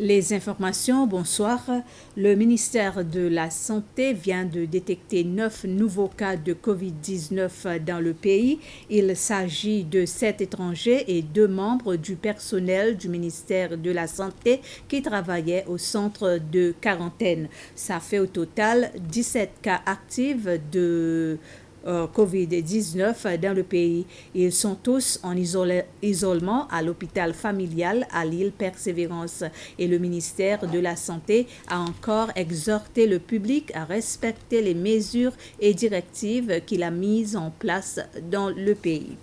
Les informations, bonsoir. Le ministère de la Santé vient de détecter 9 nouveaux cas de COVID-19 dans le pays. Il s'agit de 7 étrangers et 2 membres du personnel du ministère de la Santé qui travaillaient au centre de quarantaine. Ça fait au total 17 cas actifs de COVID-19 dans le pays. Ils sont tous en isolement à l'hôpital familial à l'île Persévérance et le ministère de la Santé a encore exhorté le public à respecter les mesures et directives qu'il a mises en place dans le pays.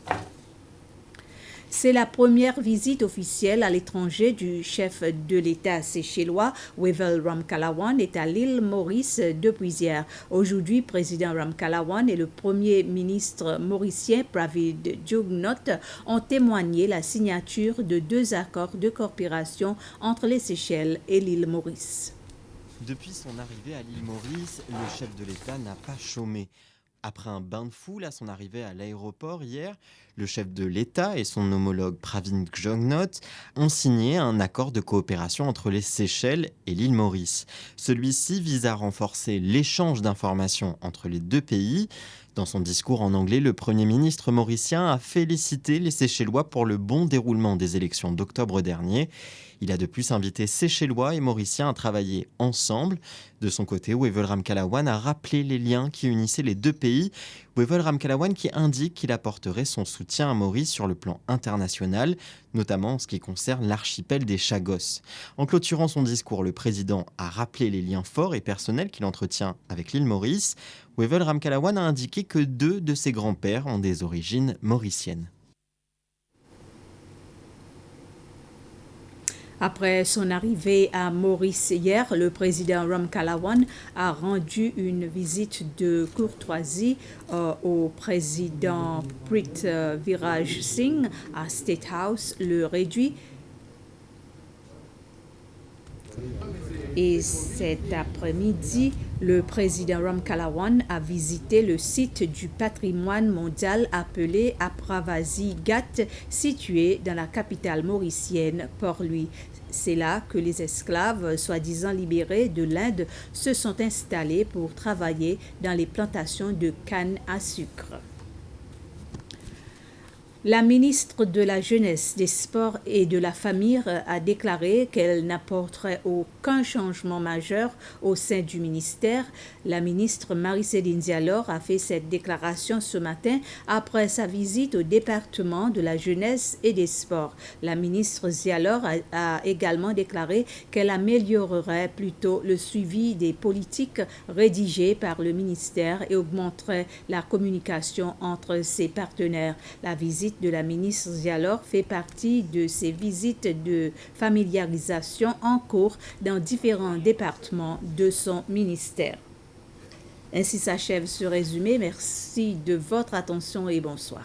C'est la première visite officielle à l'étranger du chef de l'État séchellois, Wavell Ramkalawan, est à l'île Maurice depuis hier. Aujourd'hui, président Ramkalawan et le premier ministre mauricien Pravind Jugnauth ont témoigné la signature de 2 accords de coopération entre les Seychelles et l'île Maurice. Depuis son arrivée à l'île Maurice, le chef de l'État n'a pas chômé. Après un bain de foule à son arrivée à l'aéroport hier, le chef de l'État et son homologue Pravind Jugnauth ont signé un accord de coopération entre les Seychelles et l'île Maurice. Celui-ci vise à renforcer l'échange d'informations entre les 2 pays. Dans son discours en anglais, le Premier ministre mauricien a félicité les Seychellois pour le bon déroulement des élections d'octobre dernier. Il a de plus invité Seychellois et Mauriciens à travailler ensemble. De son côté, Wavell Ramkalawan a rappelé les liens qui unissaient les 2 pays. Wavell Ramkalawan qui indique qu'il apporterait son soutien à Maurice sur le plan international, notamment en ce qui concerne l'archipel des Chagos. En clôturant son discours, le président a rappelé les liens forts et personnels qu'il entretient avec l'île Maurice. Wavell Ramkalawan a indiqué que 2 de ses grands-pères ont des origines mauriciennes. Après son arrivée à Maurice hier, le président Ramkalawan a rendu une visite de courtoisie au président Prithviraj Singh à State House, le réduit. Et cet après-midi, le président Ramkalawan a visité le site du patrimoine mondial appelé Apravasi Ghat, situé dans la capitale mauricienne, Port-Louis. C'est là que les esclaves, soi-disant libérés de l'Inde, se sont installés pour travailler dans les plantations de canne à sucre. La ministre de la Jeunesse, des Sports et de la Famille a déclaré qu'elle n'apporterait aucun changement majeur au sein du ministère. La ministre Marie-Céline Dialor a fait cette déclaration ce matin après sa visite au département de la Jeunesse et des Sports. La ministre Dialor a également déclaré qu'elle améliorerait plutôt le suivi des politiques rédigées par le ministère et augmenterait la communication entre ses partenaires. La visite de la ministre Dialor fait partie de ses visites de familiarisation en cours dans différents départements de son ministère. Ainsi s'achève ce résumé. Merci de votre attention et bonsoir.